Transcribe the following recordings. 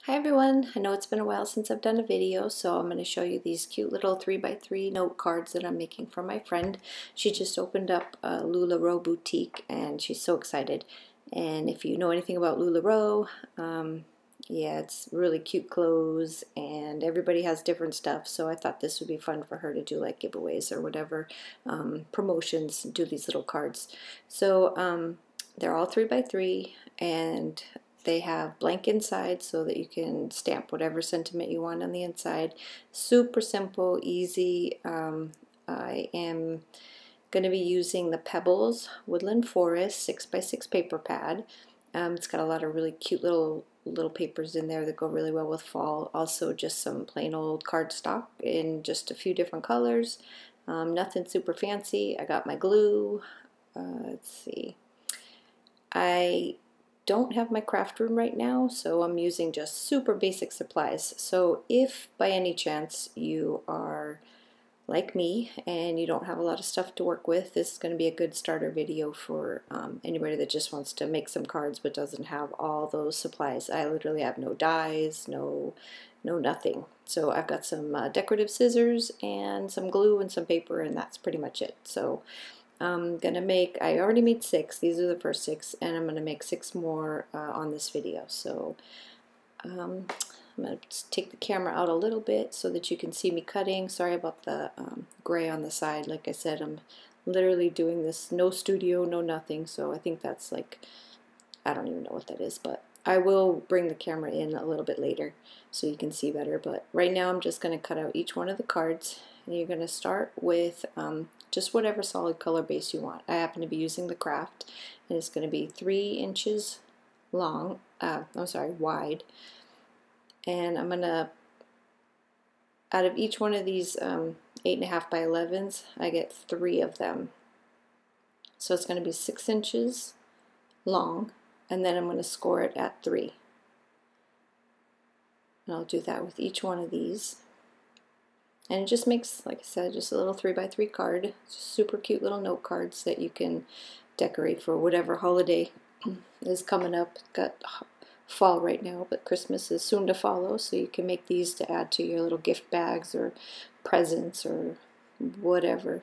Hi everyone, I know it's been a while since I've done a video, so I'm going to show you these cute little 3x3 note cards that I'm making for my friend. She just opened up a LuLaRoe boutique and she's so excited. And if you know anything about LuLaRoe, yeah, it's really cute clothes and everybody has different stuff, so I thought this would be fun for her to do like giveaways or whatever, promotions, do these little cards. So they're all 3x3 and they have blank inside so that you can stamp whatever sentiment you want on the inside. Super simple, easy. I am going to be using the Pebbles Woodland Forest 6x6 paper pad. It's got a lot of really cute little papers in there that go really well with fall. Also just some plain old cardstock in just a few different colors. Nothing super fancy. I got my glue. Let's see. I don't have my craft room right now, so I'm using just super basic supplies. So if by any chance you are like me and you don't have a lot of stuff to work with, this is going to be a good starter video for anybody that just wants to make some cards but doesn't have all those supplies. I literally have no dies, no nothing. So I've got some decorative scissors and some glue and some paper, and that's pretty much it. So I'm gonna make, I already made 6, these are the first 6, and I'm gonna make 6 more on this video. So I'm gonna take the camera out a little bit so that you can see me cutting. Sorry about the gray on the side. Like I said, I'm literally doing this no studio, no nothing, so I think that's like, I don't even know what that is, but I will bring the camera in a little bit later so you can see better. But right now I'm just going to cut out each one of the cards, and you're going to start with just whatever solid color base you want. I happen to be using the Craft, and it's going to be 3 inches long, wide, and I'm going to, out of each one of these 8.5 by 11s, I get 3 of them. So it's going to be 6 inches long, and then I'm going to score it at 3. And I'll do that with each one of these. And it just makes, like I said, just a little 3x3 card. Super cute little note cards that you can decorate for whatever holiday is coming up. Got fall right now, but Christmas is soon to follow, so you can make these to add to your little gift bags or presents or whatever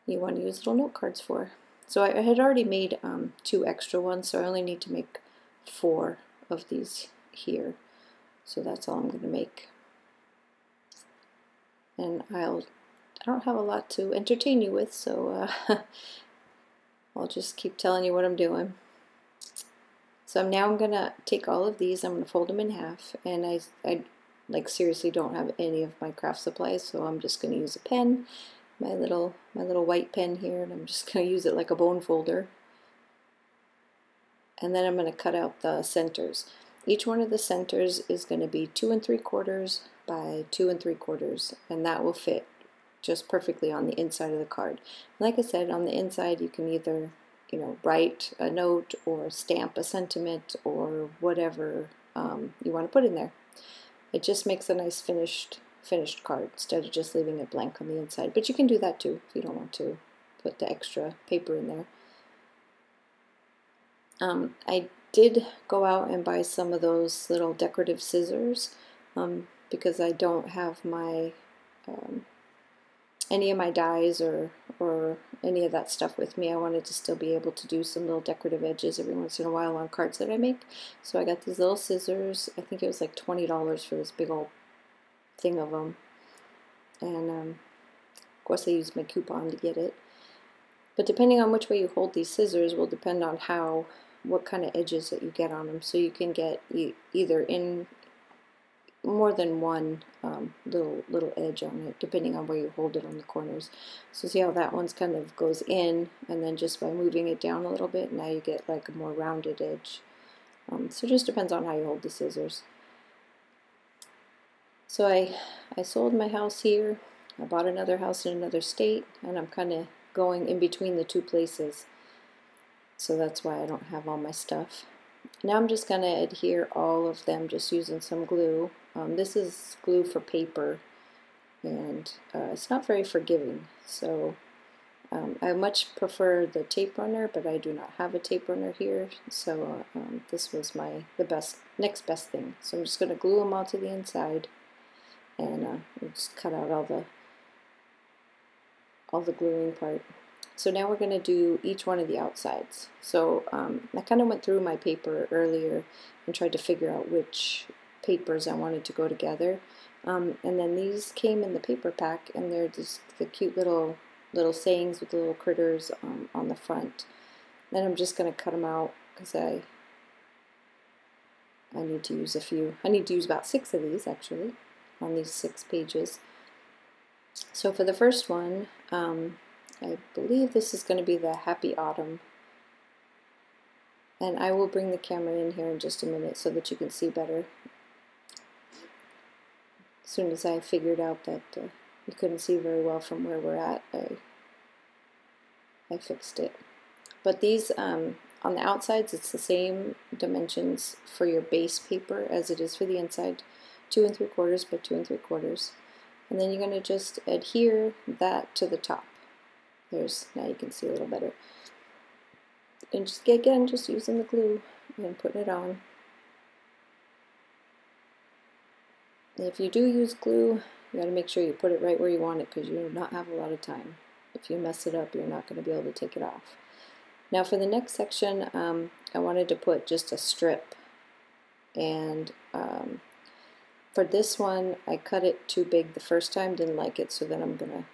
you want to use little note cards for. So I had already made 2 extra ones, so I only need to make 4 of these here. So that's all I'm going to make. And I don't have a lot to entertain you with, so I'll just keep telling you what I'm doing. So now I'm going to take all of these, I'm going to fold them in half, and I like seriously don't have any of my craft supplies, so I'm just going to use a pen. My little white pen here, and I'm just going to use it like a bone folder. And then I'm going to cut out the centers. Each one of the centers is going to be 2 3/4 by 2 3/4, and that will fit just perfectly on the inside of the card. Like I said, on the inside you can either, you know, write a note or stamp a sentiment or whatever you want to put in there. It just makes a nice finished card instead of just leaving it blank on the inside. But you can do that too if you don't want to put the extra paper in there. I did go out and buy some of those little decorative scissors because I don't have my any of my dies or any of that stuff with me. I wanted to still be able to do some little decorative edges every once in a while on cards that I make. So I got these little scissors. I think it was like $20 for this big old thing of them, and of course I used my coupon to get it. But depending on which way you hold these scissors will depend on what kind of edges that you get on them. So you can get either in more than one little edge on it, depending on where you hold it on the corners. So see how that one's kind of goes in, and then just by moving it down a little bit, now you get like a more rounded edge. So it just depends on how you hold the scissors. So I sold my house here. I bought another house in another state, and I'm kind of going in between the 2 places. So that's why I don't have all my stuff. Now I'm just going to adhere all of them just using some glue. This is glue for paper, and it's not very forgiving. So I much prefer the tape runner, but I do not have a tape runner here, so this was the next best thing. So I'm just going to glue them all to the inside, and just cut out all the gluing part. So now we're going to do each one of the outsides. So I kind of went through my paper earlier and tried to figure out which papers I wanted to go together. And then these came in the paper pack, and they're just the cute little sayings with little critters on the front. Then I'm just going to cut them out because I need to use a few. I need to use about 6 of these actually on these 6 pages. So for the first one, I believe this is going to be the Happy Autumn. And I will bring the camera in here in just a minute so that you can see better. As soon as I figured out that you couldn't see very well from where we're at, I fixed it. But these, on the outsides, it's the same dimensions for your base paper as it is for the inside, 2 3/4 by 2 3/4. And then you're going to just adhere that to the top. Now you can see a little better. And just again, just using the glue and putting it on. If you do use glue, you got to make sure you put it right where you want it, because you do not have a lot of time. If you mess it up, you're not going to be able to take it off. Now for the next section, I wanted to put just a strip, and for this one I cut it too big the first time, didn't like it, so then I'm gonna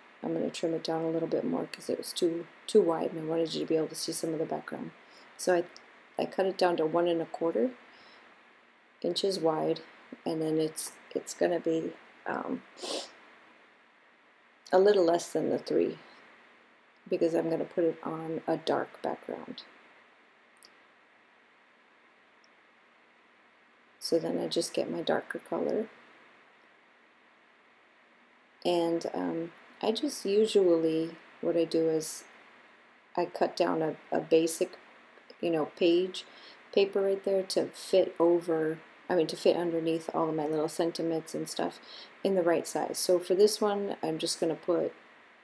trim it down a little bit more because it was too wide, and I wanted you to be able to see some of the background. So I cut it down to 1 1/4 inches wide, and then it's gonna be a little less than the 3, because I'm gonna put it on a dark background. So then I just get my darker color, and I just usually, what I do is I cut down a basic, page paper right there to fit to fit underneath all of my little sentiments and stuff in the right size. So for this one, I'm just going to put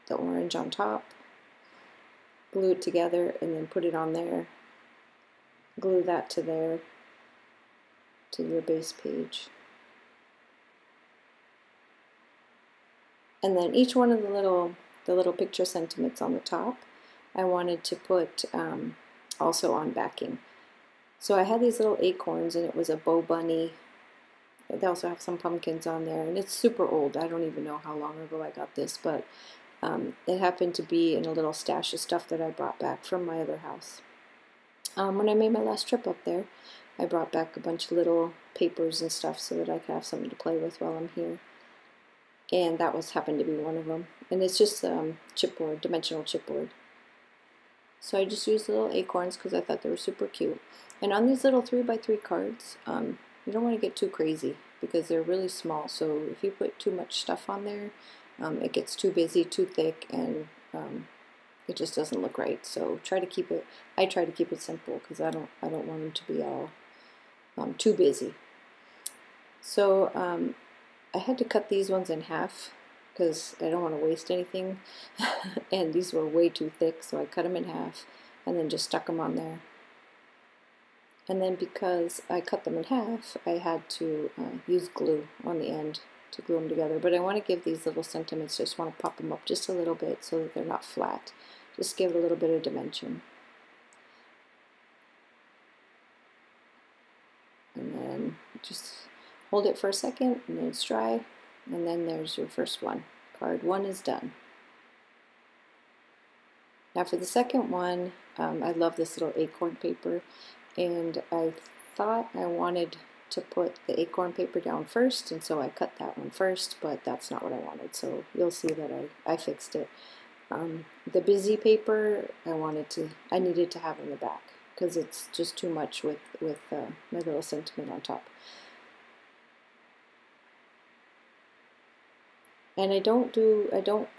the orange on top, glue it together, and then put it on there, glue that to there, to your base page. And then each one of the little picture sentiments on the top, I wanted to put also on backing. So I had these little acorns, and it was a bow bunny. They also have some pumpkins on there, and it's super old. I don't even know how long ago I got this, but it happened to be in a little stash of stuff that I brought back from my other house. When I made my last trip up there, I brought back a bunch of little papers and stuff so that I could have something to play with while I'm here. And that happened to be one of them. And it's just chipboard, dimensional chipboard. So I just used little acorns because I thought they were super cute. And on these little 3 by 3 cards, you don't want to get too crazy because they're really small. So if you put too much stuff on there, it gets too busy, too thick, and it just doesn't look right. So I try to keep it simple because I don't want them to be all too busy. So I had to cut these ones in half because I don't want to waste anything, and these were way too thick, so I cut them in half and then just stuck them on there. And then because I cut them in half, I had to use glue on the end to glue them together. But I want to give these little sentiments, just want to pop them up just a little bit so that they're not flat. Just give it a little bit of dimension. And then just hold it for a second, and then it's dry, and then there's your first one. Card 1 is done. Now for the second one, I love this little acorn paper, and I thought I wanted to put the acorn paper down first, and so I cut that one first, but that's not what I wanted, so you'll see that I fixed it. The busy paper, I needed to have in the back because it's just too much with my little sentiment on top. And I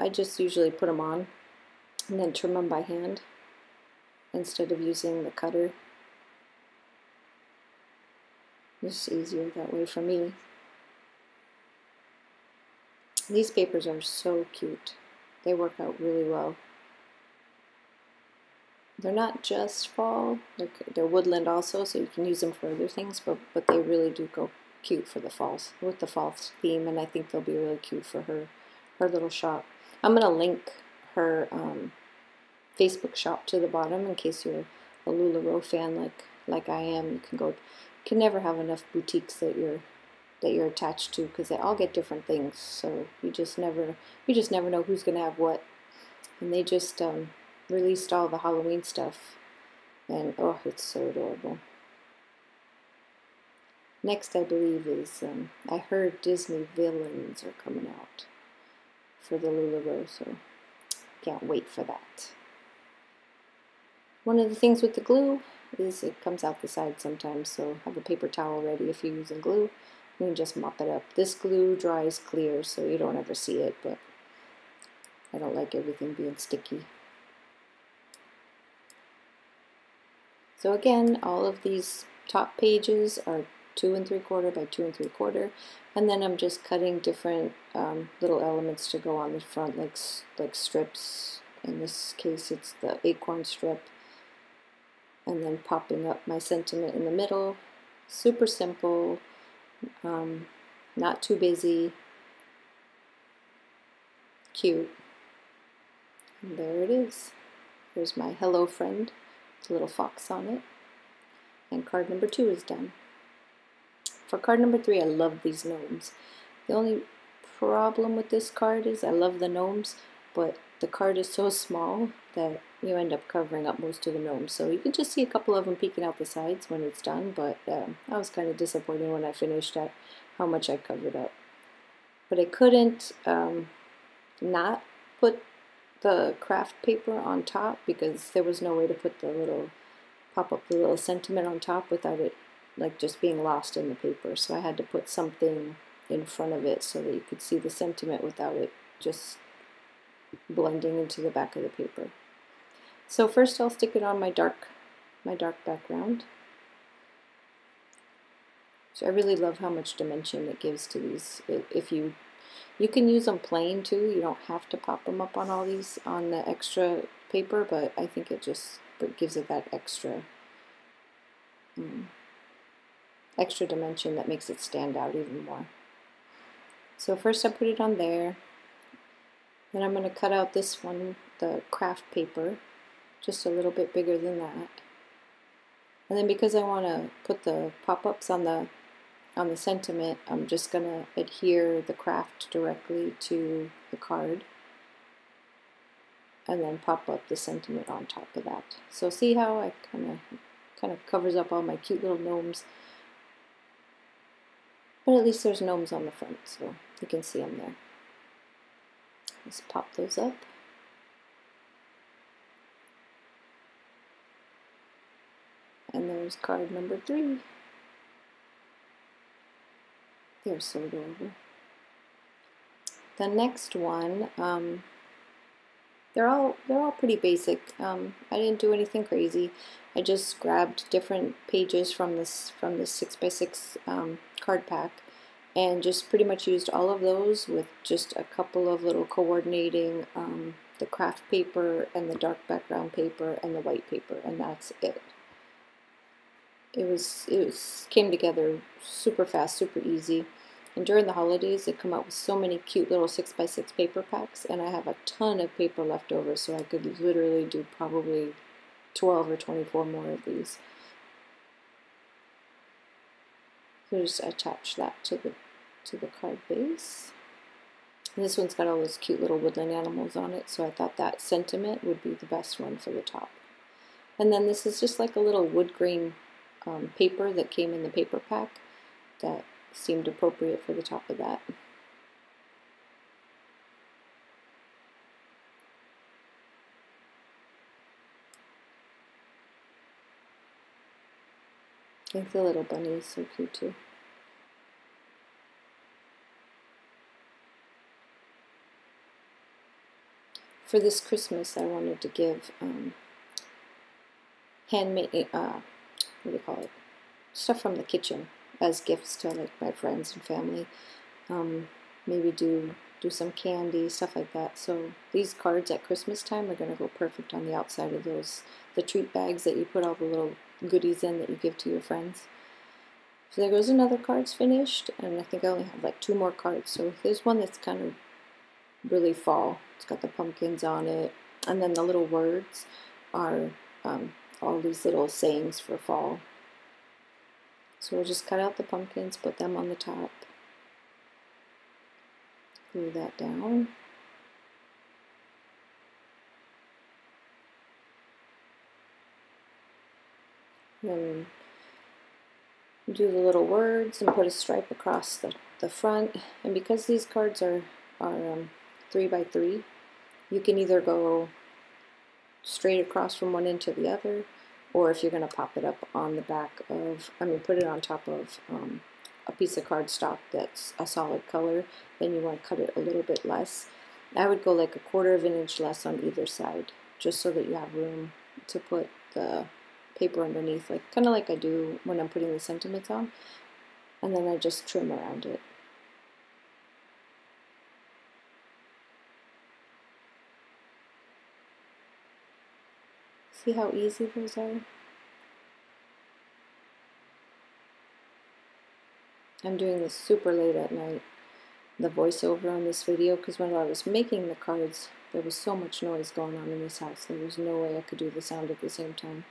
just usually put them on and then trim them by hand instead of using the cutter. It's easier that way for me. These papers are so cute. They work out really well. they're not just fall, they're woodland also, so you can use them for other things, but they really do go cute for the falls, with the fall theme, and I think they'll be really cute for her little shop. I'm going to link her Facebook shop to the bottom in case you're a LuLaRoe fan like I am. You can go, you can never have enough boutiques that you're attached to, because they all get different things, so you just never know who's going to have what. And they just released all the Halloween stuff, and oh, it's so adorable. Next, I believe, is I heard Disney Villains are coming out for the LuLaRoe, so can't wait for that. One of the things with the glue is it comes out the side sometimes, so have a paper towel ready if you're using glue. You can just mop it up. This glue dries clear, so you don't ever see it, but I don't like everything being sticky. So again, all of these top pages are 2 3/4 by 2 3/4, and then I'm just cutting different little elements to go on the front, like strips. In this case, it's the acorn strip, and then popping up my sentiment in the middle. Super simple, not too busy, cute. And there it is. Here's my hello friend. It's a little fox on it. And card number 2 is done. For card number 3, I love these gnomes. The only problem with this card is I love the gnomes, but the card is so small that you end up covering up most of the gnomes. So you can just see a couple of them peeking out the sides when it's done, but I was kind of disappointed when I finished at how much I covered up. But I couldn't not put the craft paper on top, because there was no way to put the little pop up the little sentiment on top without it like just being lost in the paper. So I had to put something in front of it so that you could see the sentiment without it just blending into the back of the paper. So first I'll stick it on my dark background. So I really love how much dimension it gives to these. If you can use them plain too. You don't have to pop them up on all these on the extra paper, but I think it just gives it that extra extra dimension that makes it stand out even more. So first I put it on there. Then I'm going to cut out this one, the craft paper, just a little bit bigger than that. And then because I want to put the pop-ups on the sentiment, I'm just going to adhere the craft directly to the card and then pop up the sentiment on top of that. So see how I kind of covers up all my cute little gnomes, but at least there's gnomes on the front, so you can see them there. Let's pop those up. And there's card number 3. They're so adorable. The next one, they're all pretty basic. I didn't do anything crazy. I just grabbed different pages from this 6x6 card pack and just pretty much used all of those with just a couple of little coordinating the craft paper and the dark background paper and the white paper, and that's it. It came together super fast, super easy. And during the holidays, they come out with so many cute little 6x6 paper packs, and I have a ton of paper left over, so I could literally do probably 12 or 24 more of these. So just attach that to the card base. And this one's got all those cute little woodland animals on it, so I thought that sentiment would be the best one for the top. And then this is just like a little wood grain paper that came in the paper pack that seemed appropriate for the top of that. I think the little bunny is so cute too. For this Christmas, I wanted to give handmade, what do you call it? Stuff from the kitchen as gifts to like my friends and family. Maybe do do some candy, stuff like that. So these cards at Christmas time are going to go perfect on the outside of those, the treat bags that you put all the little goodies in that you give to your friends. So there goes another card's finished, and I think I only have like 2 more cards. So there's one that's kind of really fall. It's got the pumpkins on it, and then the little words are all these little sayings for fall. So we'll just cut out the pumpkins, put them on the top, glue that down. Then do the little words and put a stripe across the front. And because these cards are 3 by 3, you can either go straight across from one end to the other, or if you're going to pop it up on the back of, put it on top of a piece of cardstock that's a solid color, then you want to cut it a little bit less. I would go like 1/4 of an inch less on either side, just so that you have room to put the paper underneath, like kind of like I do when I'm putting the sentiments on, and then I just trim around it. See how easy those are? I'm doing this super late at night, the voiceover on this video, because when I was making the cards, there was so much noise going on in this house. There was no way I could do the sound at the same time.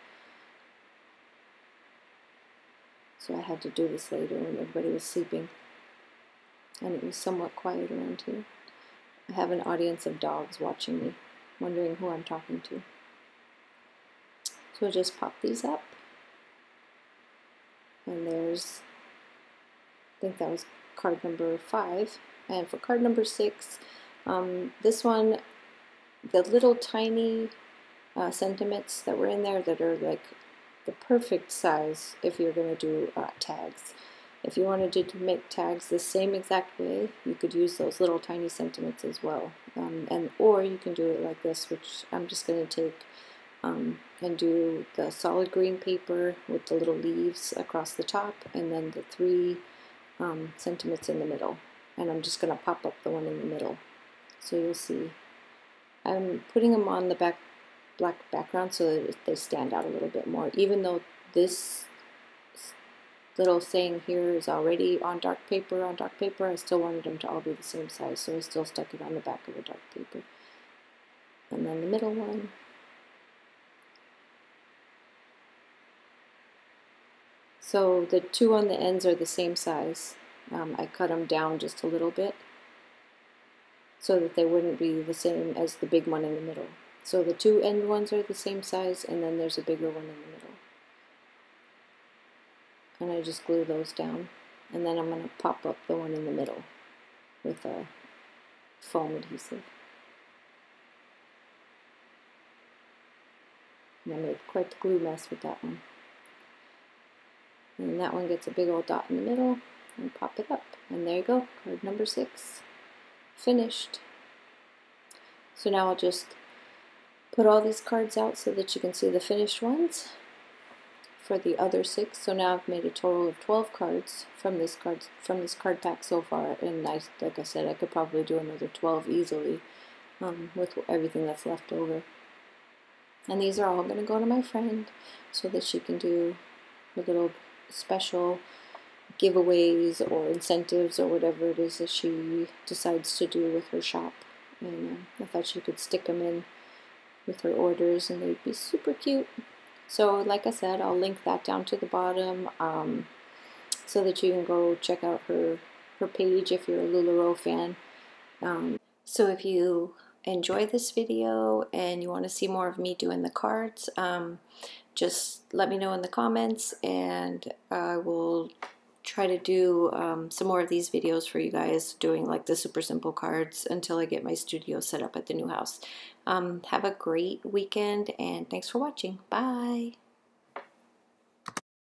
So I had to do this later when everybody was sleeping, and it was somewhat quiet around here. I have an audience of dogs watching me, wondering who I'm talking to. So just pop these up, and there's, I think that was card number 5, and for card number 6, this one, the little tiny sentiments that were in there that are like the perfect size if you're going to do tags. If you wanted to make tags the same exact way, you could use those little tiny sentiments as well, or you can do it like this, which I'm just going to take and do the solid green paper with the little leaves across the top, and then the 3 sentiments in the middle, and I'm just going to pop up the one in the middle. So you'll see I'm putting them on the black background so that they stand out a little bit more, even though this little saying here is already on dark paper. I still wanted them to all be the same size, so I still stuck it on the back of the dark paper. And then the middle one. So the 2 on the ends are the same size. I cut them down just a little bit so that they wouldn't be the same as the big one in the middle. So the 2 end ones are the same size, and then there's a bigger one in the middle. And I just glue those down, and then I'm going to pop up the one in the middle with a foam adhesive. And I made quite the glue mess with that one. And that one gets a big old dot in the middle, and pop it up. And there you go, card number 6, finished. So now I'll just put all these cards out so that you can see the finished ones for the other 6. So now I've made a total of 12 cards from this card pack so far, and like I said, I could probably do another 12 easily with everything that's left over. And these are all going to go to my friend so that she can do her little special giveaways or incentives or whatever it is that she decides to do with her shop. And I thought she could stick them in with her orders, and they'd be super cute. So like I said, I'll link that down to the bottom so that you can go check out her page if you're a LuLaRoe fan. So if you enjoy this video and you want to see more of me doing the cards, just let me know in the comments, and I will try to do some more of these videos for you guys, doing like the super simple cards until I get my studio set up at the new house. Have a great weekend, and thanks for watching. Bye!